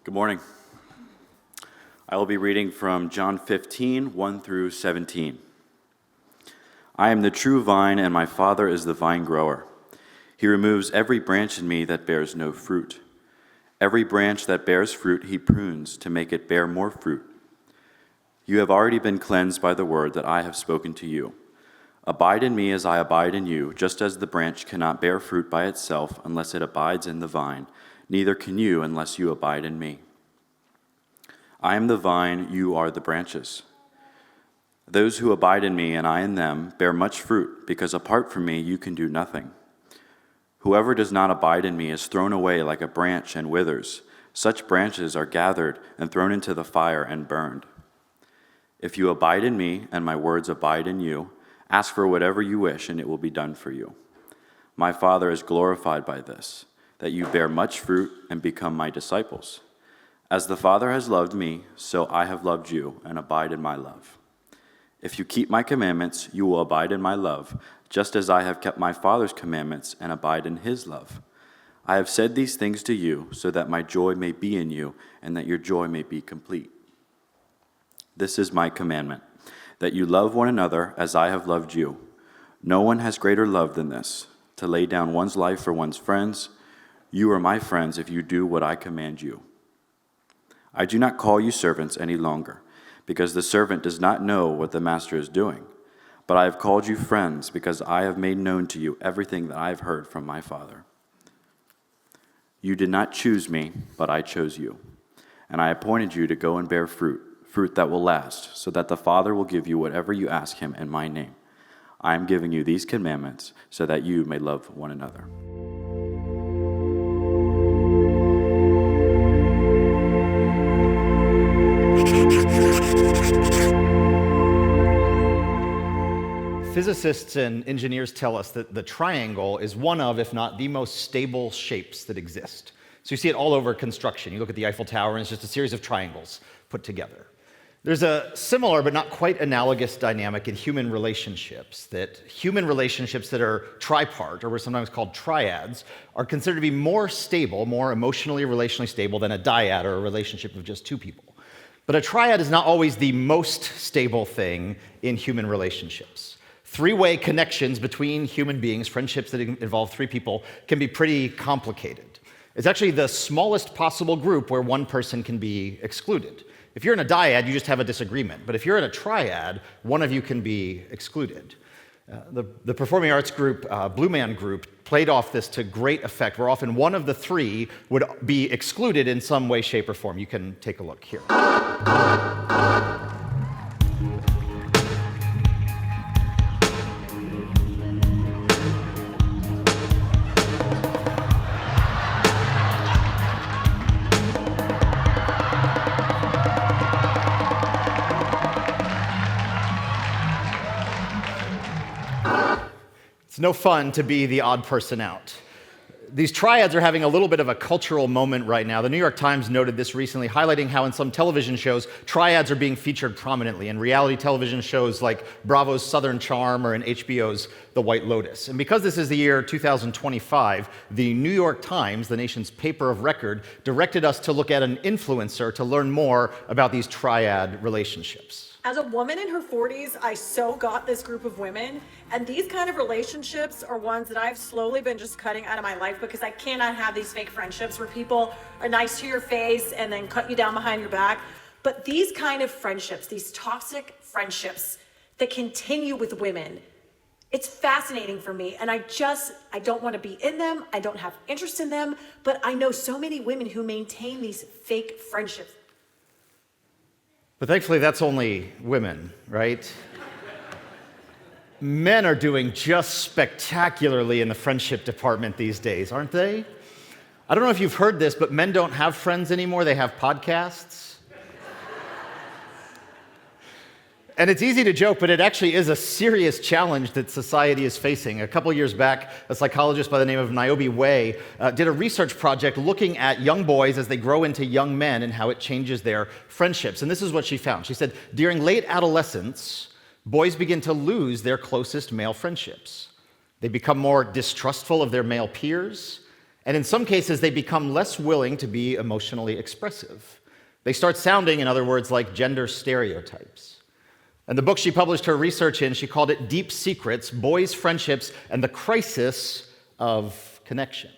Good morning. I will be reading from John 15, 1 through 17. I am the true vine, and my Father is the vine grower. He removes every branch in me that bears no fruit. Every branch that bears fruit he prunes to make it bear more fruit. You have already been cleansed by the word that I have spoken to you. Abide in me as I abide in you, just as the branch cannot bear fruit by itself unless it abides in the vine, neither can you unless you abide in me. I am the vine, you are the branches. Those who abide in me and I in them bear much fruit, because apart from me you can do nothing. Whoever does not abide in me is thrown away like a branch and withers. Such branches are gathered and thrown into the fire and burned. If you abide in me and my words abide in you, ask for whatever you wish and it will be done for you. My Father is glorified by this, that you bear much fruit and become my disciples. As the Father has loved me, so I have loved you, and abide in my love. If you keep my commandments, you will abide in my love, just as I have kept my Father's commandments and abide in his love. I have said these things to you, so that my joy may be in you, and that your joy may be complete. This is my commandment, that you love one another as I have loved you. No one has greater love than this, to lay down one's life for one's friends. You are my friends if you do what I command you. I do not call you servants any longer, because the servant does not know what the master is doing. But I have called you friends, because I have made known to you everything that I have heard from my Father. You did not choose me, but I chose you, and I appointed you to go and bear fruit that will last, so that the Father will give you whatever you ask him in my name. I am giving you these commandments so that you may love one another. Physicists and engineers tell us that the triangle is one of, if not the most stable shapes that exist. So you see it all over construction. You look at the Eiffel Tower, and it's just a series of triangles put together. There's a similar but not quite analogous dynamic in human relationships, that human relationships that are tripart, or were sometimes called triads, are considered to be more stable, more emotionally, relationally stable than a dyad, or a relationship of just two people. But a triad is not always the most stable thing in human relationships. Three-way connections between human beings, friendships that involve three people, can be pretty complicated. It's actually the smallest possible group where one person can be excluded. If you're in a dyad, you just have a disagreement. But if you're in a triad, one of you can be excluded. The performing arts group, Blue Man Group, played off this to great effect, where often one of the three would be excluded in some way, shape, or form. You can take a look here. It's no fun to be the odd person out. These triads are having a little bit of a cultural moment right now. The New York Times noted this recently, highlighting how in some television shows, triads are being featured prominently in reality television shows like Bravo's Southern Charm or in HBO's The White Lotus. And because this is the year 2025, the New York Times, the nation's paper of record, directed us to look at an influencer to learn more about these triad relationships. As a woman in her 40s, I so got this group of women, and these kind of relationships are ones that I've slowly been just cutting out of my life, because I cannot have these fake friendships where people are nice to your face and then cut you down behind your back. But these kind of friendships, these toxic friendships that continue with women, it's fascinating for me, and I don't want to be in them, I don't have interest in them, but I know so many women who maintain these fake friendships. But thankfully, that's only women, right? Men are doing just spectacularly in the friendship department these days, aren't they? I don't know if you've heard this, but men don't have friends anymore, they have podcasts. And it's easy to joke, but it actually is a serious challenge that society is facing. A couple years back, a psychologist by the name of Niobe Way did a research project looking at young boys as they grow into young men and how it changes their friendships. And this is what she found. She said, during late adolescence, boys begin to lose their closest male friendships. They become more distrustful of their male peers, And in some cases, they become less willing to be emotionally expressive. They start sounding, in other words, like gender stereotypes. And the book she published her research in, she called it Deep Secrets, Boys' Friendships, and the Crisis of Connection.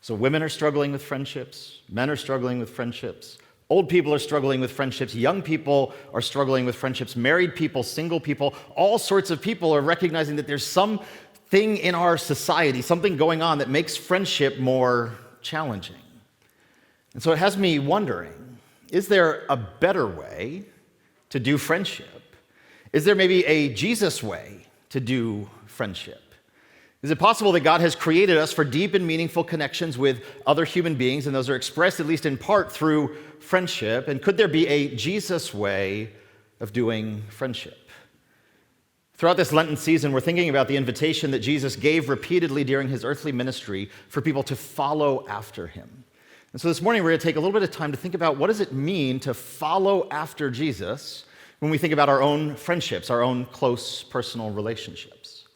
So women are struggling with friendships, men are struggling with friendships, old people are struggling with friendships, young people are struggling with friendships, married people, single people, all sorts of people are recognizing that there's something in our society, something going on that makes friendship more challenging. And so it has me wondering, is there a better way to do friendship? Is there maybe a Jesus way to do friendship? Is it possible that God has created us for deep and meaningful connections with other human beings, and those are expressed at least in part through friendship? And could there be a Jesus way of doing friendship? Throughout this Lenten season, we're thinking about the invitation that Jesus gave repeatedly during his earthly ministry for people to follow after him. And so this morning, we're going to take a little bit of time to think about what does it mean to follow after Jesus when we think about our own friendships, our own close personal relationships.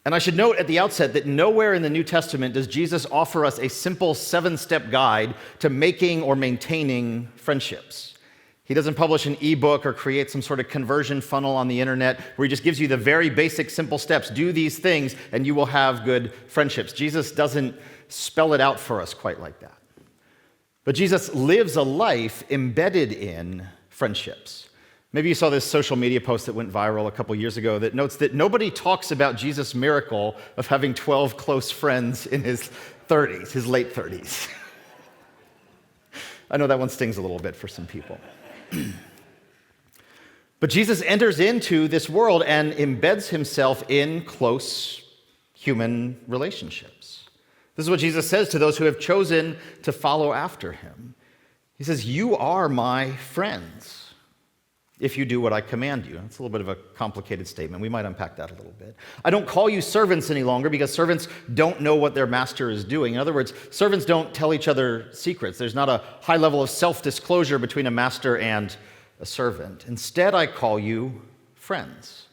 And I should note at the outset that nowhere in the New Testament does Jesus offer us a simple 7-step guide to making or maintaining friendships. He doesn't publish an ebook or create some sort of conversion funnel on the internet where he just gives you the very basic, simple steps. Do these things and you will have good friendships. Jesus doesn't spell it out for us quite like that. But Jesus lives a life embedded in friendships. Maybe you saw this social media post that went viral a couple years ago that notes that nobody talks about Jesus' miracle of having 12 close friends in his 30s, his late 30s. I know that one stings a little bit for some people. But Jesus enters into this world and embeds himself in close human relationships. This is what Jesus says to those who have chosen to follow after him. He says, "You are my friends if you do what I command you." It's a little bit of a complicated statement. We might unpack that a little bit. "I don't call you servants any longer because servants don't know what their master is doing." In other words, servants don't tell each other secrets. There's not a high level of self-disclosure between a master and a servant. "Instead, I call you friends,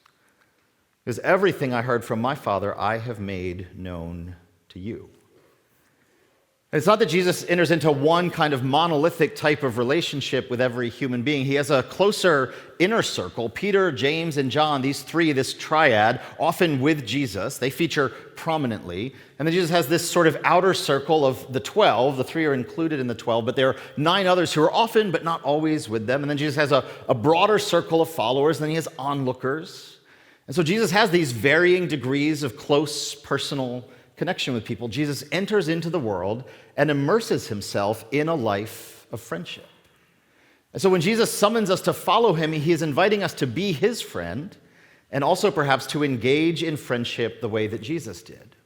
because everything I heard from my Father I have made known to you." It's not that Jesus enters into one kind of monolithic type of relationship with every human being. He has a closer inner circle. Peter, James, and John, these three, this triad, often with Jesus, they feature prominently. And then Jesus has this sort of outer circle of the 12. The three are included in the 12, but there are 9 others who are often but not always with them. And then Jesus has a broader circle of followers, and then he has onlookers. And so Jesus has these varying degrees of close personal connection with people. Jesus enters into the world and immerses himself in a life of friendship. And so when Jesus summons us to follow him, he is inviting us to be his friend and also perhaps to engage in friendship the way that Jesus did.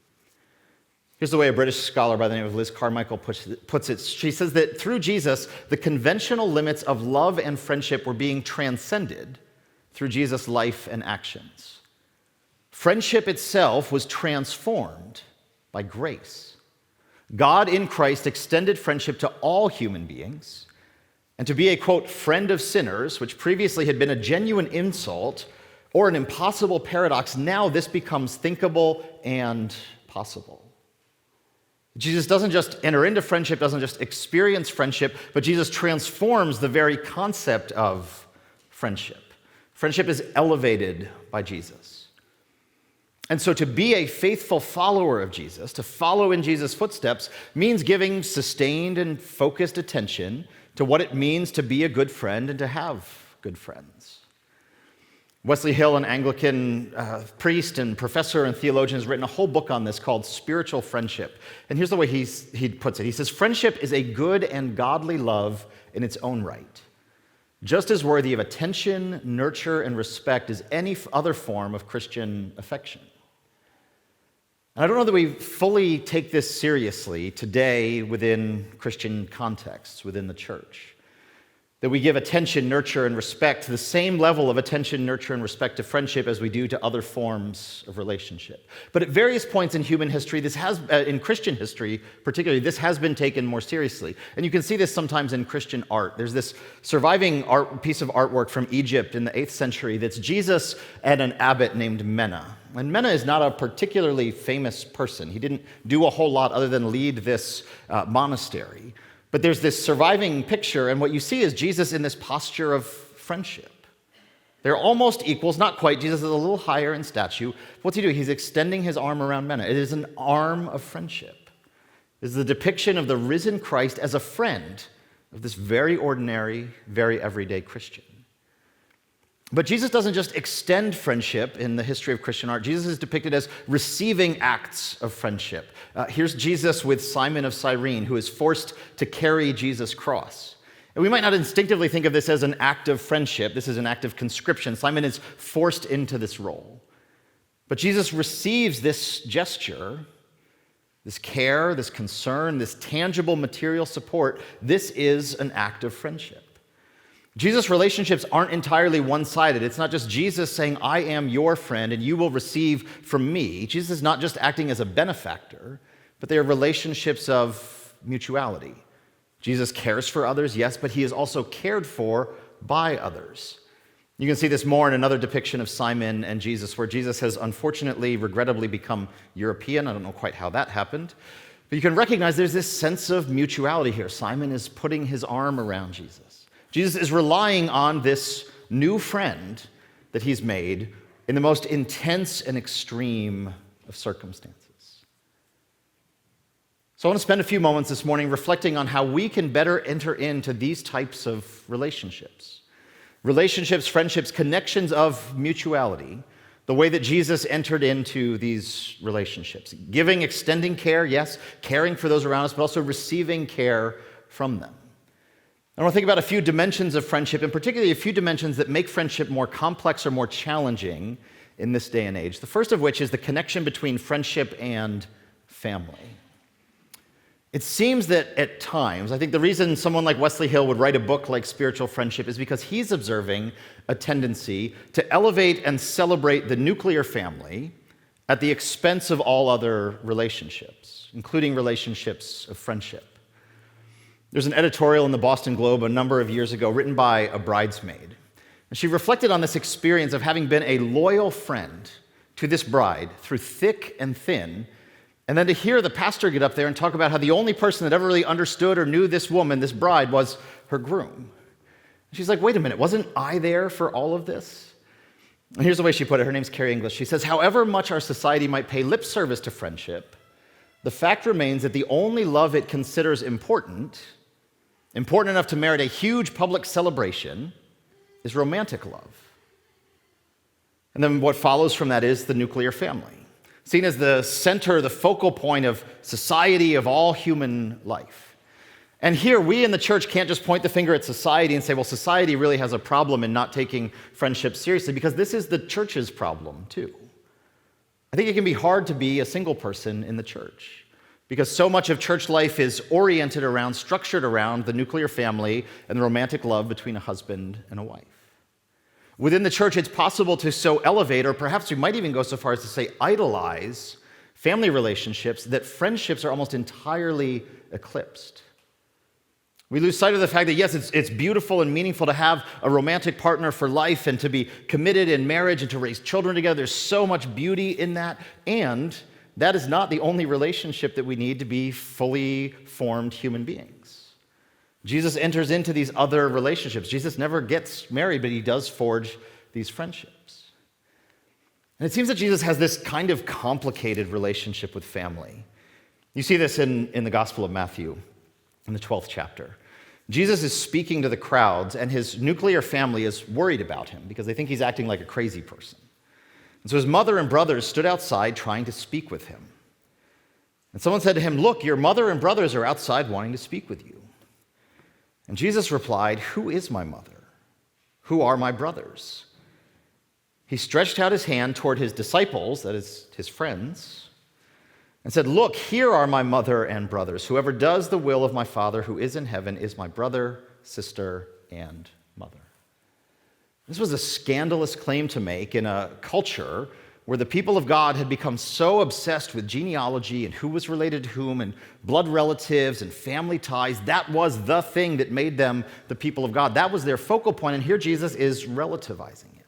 Here's the way a British scholar by the name of Liz Carmichael puts it. She says that through Jesus, the conventional limits of love and friendship were being transcended through Jesus' life and actions. Friendship itself was transformed by grace. God in Christ extended friendship to all human beings, and to be a, quote, friend of sinners, which previously had been a genuine insult or an impossible paradox, now this becomes thinkable and possible. Jesus doesn't just enter into friendship, doesn't just experience friendship, but Jesus transforms the very concept of friendship. Friendship is elevated by Jesus. And so to be a faithful follower of Jesus, to follow in Jesus' footsteps, means giving sustained and focused attention to what it means to be a good friend and to have good friends. Wesley Hill, an Anglican priest and professor and theologian, has written a whole book on this called Spiritual Friendship. And here's the way he puts it. He says, "Friendship is a good and godly love in its own right, just as worthy of attention, nurture, and respect as any other form of Christian affection." And I don't know that we fully take this seriously today within Christian contexts, within the church. that we give attention, nurture, and respect, the same level of attention, nurture, and respect to friendship as we do to other forms of relationship. But at various points in human history, in Christian history particularly, this has been taken more seriously. And you can see this sometimes in Christian art. There's this surviving piece of artwork from Egypt in the 8th century that's Jesus and an abbot named Menna. And Menna is not a particularly famous person. He didn't do a whole lot other than lead this monastery. But there's this surviving picture, and what you see is Jesus in this posture of friendship. They're almost equals, not quite. Jesus is a little higher in stature. What's he doing? He's extending his arm around Menna. It is an arm of friendship. It is the depiction of the risen Christ as a friend of this very ordinary, very everyday Christian. But Jesus doesn't just extend friendship in the history of Christian art. Jesus is depicted as receiving acts of friendship. Here's Jesus with Simon of Cyrene, who is forced to carry Jesus' cross. And we might not instinctively think of this as an act of friendship. This is an act of conscription. Simon is forced into this role. But Jesus receives this gesture, this care, this concern, this tangible material support. This is an act of friendship. Jesus' relationships aren't entirely one-sided. It's not just Jesus saying, I am your friend and you will receive from me. Jesus is not just acting as a benefactor, but they are relationships of mutuality. Jesus cares for others, yes, but he is also cared for by others. You can see this more in another depiction of Simon and Jesus, where Jesus has unfortunately, regrettably become European. I don't know quite how that happened. But you can recognize there's this sense of mutuality here. Simon is putting his arm around Jesus. Jesus is relying on this new friend that he's made in the most intense and extreme of circumstances. So I want to spend a few moments this morning reflecting on how we can better enter into these types of relationships. Relationships, friendships, connections of mutuality, the way that Jesus entered into these relationships. Giving, extending care, yes, caring for those around us, but also receiving care from them. I want to think about a few dimensions of friendship, and particularly a few dimensions that make friendship more complex or more challenging in this day and age. The first of which is the connection between friendship and family. It seems that at times, I think the reason someone like Wesley Hill would write a book like Spiritual Friendship is because he's observing a tendency to elevate and celebrate the nuclear family at the expense of all other relationships, including relationships of friendship. There's an editorial in the Boston Globe a number of years ago written by a bridesmaid. And she reflected on this experience of having been a loyal friend to this bride through thick and thin, and then to hear the pastor get up there and talk about how the only person that ever really understood or knew this woman, this bride, was her groom. She's like, wait a minute, wasn't I there for all of this? And here's the way she put it. Her name's Carrie English. She says, however much our society might pay lip service to friendship, the fact remains that the only love it considers important enough to merit a huge public celebration, is romantic love. And then what follows from that is the nuclear family, seen as the center, the focal point of society, of all human life. And here, we in the church can't just point the finger at society and say, well, society really has a problem in not taking friendship seriously, because this is the church's problem, too. I think it can be hard to be a single person in the church, because so much of church life is oriented around, structured around the nuclear family and the romantic love between a husband and a wife. Within the church, it's possible to so elevate, or perhaps we might even go so far as to say idolize, family relationships, that friendships are almost entirely eclipsed. We lose sight of the fact that, yes, it's beautiful and meaningful to have a romantic partner for life and to be committed in marriage and to raise children together. There's so much beauty in that, and that is not the only relationship that we need to be fully formed human beings. Jesus enters into these other relationships. Jesus never gets married, but he does forge these friendships. And it seems that Jesus has this kind of complicated relationship with family. You see this in the Gospel of Matthew, in the 12th chapter. Jesus is speaking to the crowds, and his nuclear family is worried about him because they think he's acting like a crazy person. And so his mother and brothers stood outside trying to speak with him. And someone said to him, look, your mother and brothers are outside wanting to speak with you. And Jesus replied, who is my mother? Who are my brothers? He stretched out his hand toward his disciples, that is, his friends, and said, look, here are my mother and brothers. Whoever does the will of my Father who is in heaven is my brother, sister, and mother. This was a scandalous claim to make in a culture where the people of God had become so obsessed with genealogy and who was related to whom and blood relatives and family ties. That was the thing that made them the people of God. That was their focal point, and here Jesus is relativizing it.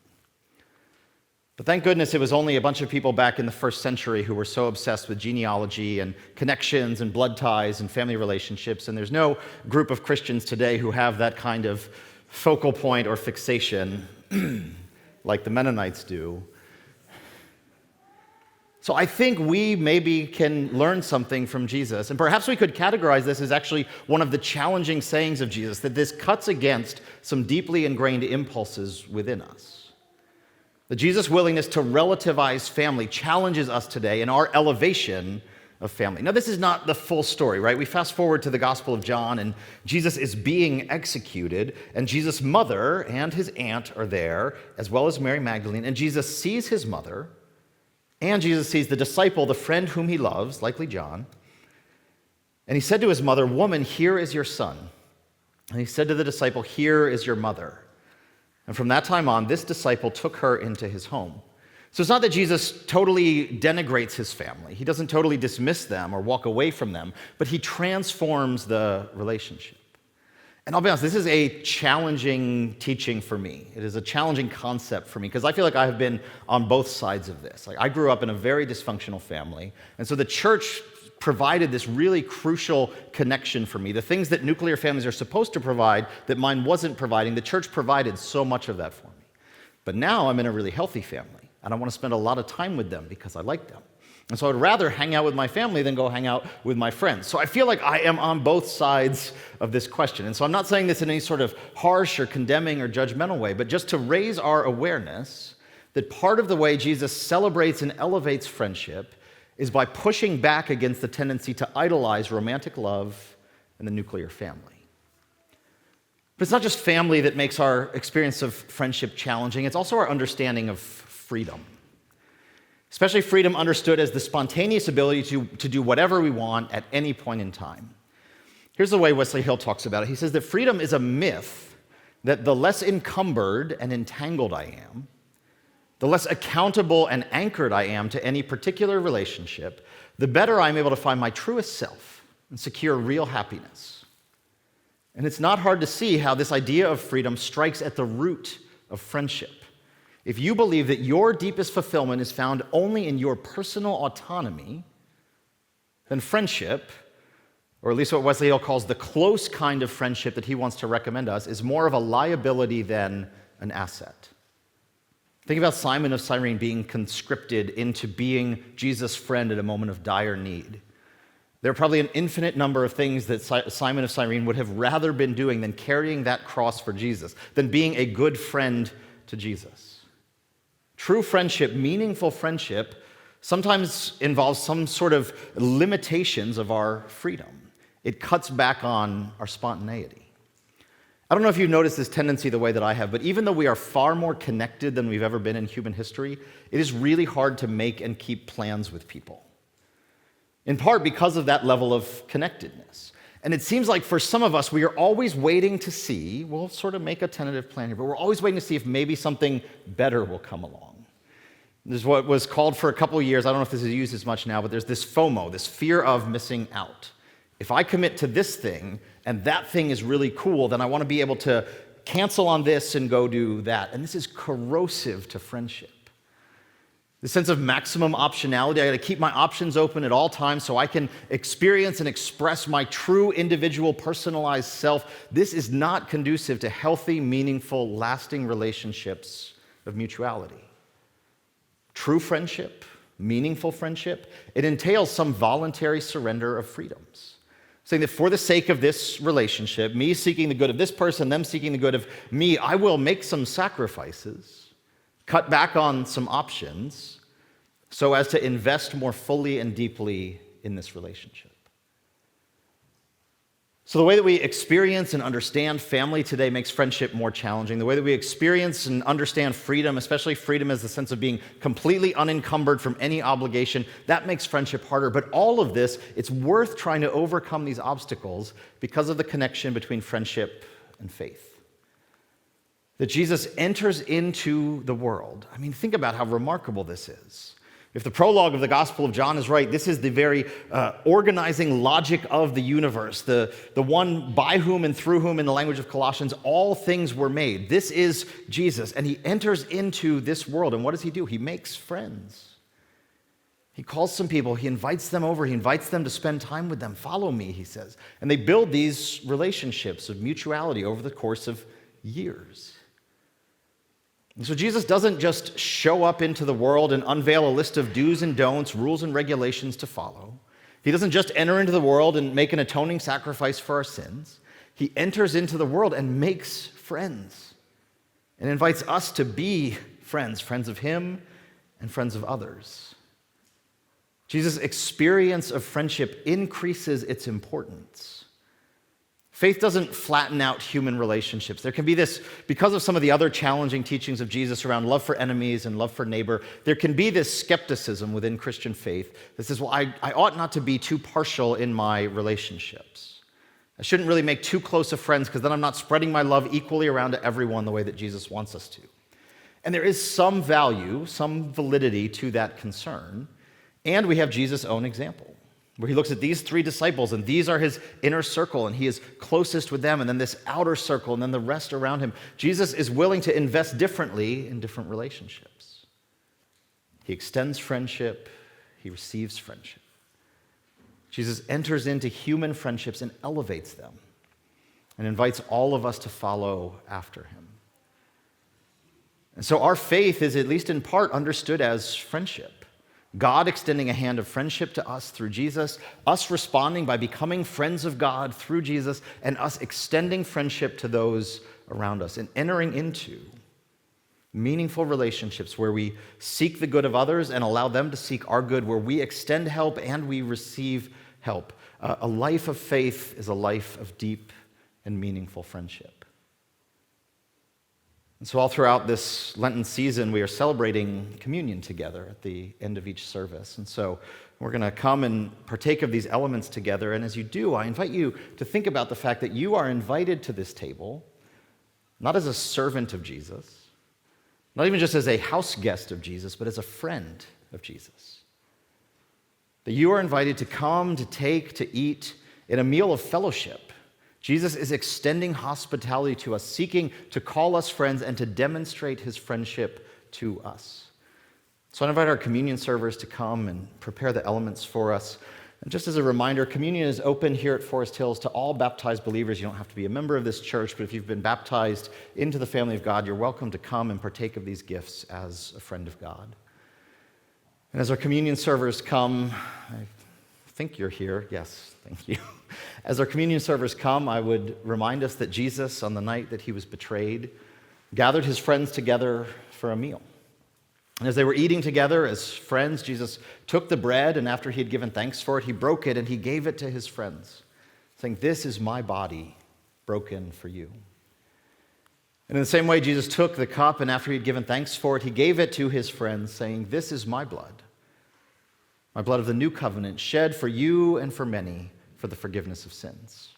But thank goodness it was only a bunch of people back in the first century who were so obsessed with genealogy and connections and blood ties and family relationships, and there's no group of Christians today who have that kind of focal point or fixation like the Mennonites do. So I think we maybe can learn something from Jesus, and perhaps we could categorize this as actually one of the challenging sayings of Jesus, that this cuts against some deeply ingrained impulses within us. That Jesus' willingness to relativize family challenges us today in our elevation of family. Now, this is not the full story, right? We fast forward to the Gospel of John, and Jesus is being executed, and Jesus' mother and his aunt are there, as well as Mary Magdalene, and Jesus sees his mother, and Jesus sees the disciple, the friend whom he loves, likely John. And he said to his mother, "Woman, here is your son." And he said to the disciple, "Here is your mother." And from that time on, this disciple took her into his home. So it's not that Jesus totally denigrates his family. He doesn't totally dismiss them or walk away from them, but he transforms the relationship. And I'll be honest, this is a challenging teaching for me. It is a challenging concept for me because I feel like I have been on both sides of this. Like, I grew up in a very dysfunctional family, and so the church provided this really crucial connection for me. The things that nuclear families are supposed to provide that mine wasn't providing, the church provided so much of that for me. But now I'm in a really healthy family, and I want to spend a lot of time with them because I like them. And so I'd rather hang out with my family than go hang out with my friends. So I feel like I am on both sides of this question. And so I'm not saying this in any sort of harsh or condemning or judgmental way, but just to raise our awareness that part of the way Jesus celebrates and elevates friendship is by pushing back against the tendency to idolize romantic love and the nuclear family. But it's not just family that makes our experience of friendship challenging, it's also our understanding of freedom. Especially freedom understood as the spontaneous ability to do whatever we want at any point in time. Here's the way Wesley Hill talks about it. He says that freedom is a myth that the less encumbered and entangled I am, the less accountable and anchored I am to any particular relationship, the better I'm able to find my truest self and secure real happiness. And it's not hard to see how this idea of freedom strikes at the root of friendship. If you believe that your deepest fulfillment is found only in your personal autonomy, then friendship, or at least what Wesley Hill calls the close kind of friendship that he wants to recommend us, is more of a liability than an asset. Think about Simon of Cyrene being conscripted into being Jesus' friend at a moment of dire need. There are probably an infinite number of things that Simon of Cyrene would have rather been doing than carrying that cross for Jesus, than being a good friend to Jesus. True friendship, meaningful friendship, sometimes involves some sort of limitations of our freedom. It cuts back on our spontaneity. I don't know if you've noticed this tendency the way that I have, but even though we are far more connected than we've ever been in human history, it is really hard to make and keep plans with people. In part because of that level of connectedness. And it seems like for some of us, we are always waiting to see, we'll sort of make a tentative plan here, but we're always waiting to see if maybe something better will come along. This is what was called for a couple of years, I don't know if this is used as much now, but there's this FOMO, this fear of missing out. If I commit to this thing, and that thing is really cool, then I want to be able to cancel on this and go do that. And this is corrosive to friendship. The sense of maximum optionality, I got to keep my options open at all times so I can experience and express my true individual personalized self. This is not conducive to healthy, meaningful, lasting relationships of mutuality. True friendship, meaningful friendship, it entails some voluntary surrender of freedoms. Saying that for the sake of this relationship, me seeking the good of this person, them seeking the good of me, I will make some sacrifices, cut back on some options, so as to invest more fully and deeply in this relationship. So the way that we experience and understand family today makes friendship more challenging. The way that we experience and understand freedom, especially freedom as the sense of being completely unencumbered from any obligation, that makes friendship harder. But all of this, it's worth trying to overcome these obstacles because of the connection between friendship and faith. that Jesus enters into the world. I mean, think about how remarkable this is. If the prologue of the Gospel of John is right, this is the very organizing logic of the universe, the one by whom and through whom, in the language of Colossians, all things were made. This is Jesus, and he enters into this world. And what does he do? He makes friends. He calls some people, he invites them over, he invites them to spend time with them. Follow me, he says. And they build these relationships of mutuality over the course of years. And so Jesus doesn't just show up into the world and unveil a list of do's and don'ts, rules and regulations to follow. He doesn't just enter into the world and make an atoning sacrifice for our sins. He enters into the world and makes friends and invites us to be friends, friends of him and friends of others. Jesus' experience of friendship increases its importance. Faith doesn't flatten out human relationships. There can be this, because of some of the other challenging teachings of Jesus around love for enemies and love for neighbor, there can be this skepticism within Christian faith that says, well, I ought not to be too partial in my relationships. I shouldn't really make too close of friends because then I'm not spreading my love equally around to everyone the way that Jesus wants us to. And there is some value, some validity to that concern. And we have Jesus' own example, where he looks at these three disciples, and these are his inner circle, and he is closest with them, and then this outer circle, and then the rest around him. Jesus is willing to invest differently in different relationships. He extends friendship, he receives friendship. Jesus enters into human friendships and elevates them, and invites all of us to follow after him. And so our faith is, at least in part, understood as friendship. God extending a hand of friendship to us through Jesus, us responding by becoming friends of God through Jesus, and us extending friendship to those around us and entering into meaningful relationships where we seek the good of others and allow them to seek our good, where we extend help and we receive help. A life of faith is a life of deep and meaningful friendship. And so all throughout this Lenten season, we are celebrating communion together at the end of each service. And so we're going to come and partake of these elements together. And as you do, I invite you to think about the fact that you are invited to this table, not as a servant of Jesus, not even just as a house guest of Jesus, but as a friend of Jesus. That you are invited to come, to take, to eat in a meal of fellowship. Jesus is extending hospitality to us, seeking to call us friends and to demonstrate his friendship to us. So I invite our communion servers to come and prepare the elements for us. And just as a reminder, communion is open here at Forest Hills to all baptized believers. You don't have to be a member of this church, but if you've been baptized into the family of God, you're welcome to come and partake of these gifts as a friend of God. And as our communion servers come, I think you're here. Yes, thank you. As our communion servers come, I would remind us that Jesus, on the night that he was betrayed, gathered his friends together for a meal. And as they were eating together as friends, Jesus took the bread, and after he had given thanks for it, he broke it and he gave it to his friends, saying, "This is my body broken for you." And in the same way, Jesus took the cup, and after he had given thanks for it, he gave it to his friends, saying, "This is my blood of the new covenant, shed for you and for many for the forgiveness of sins."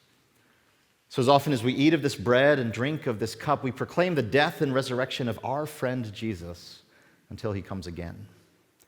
So as often as we eat of this bread and drink of this cup, we proclaim the death and resurrection of our friend Jesus until he comes again.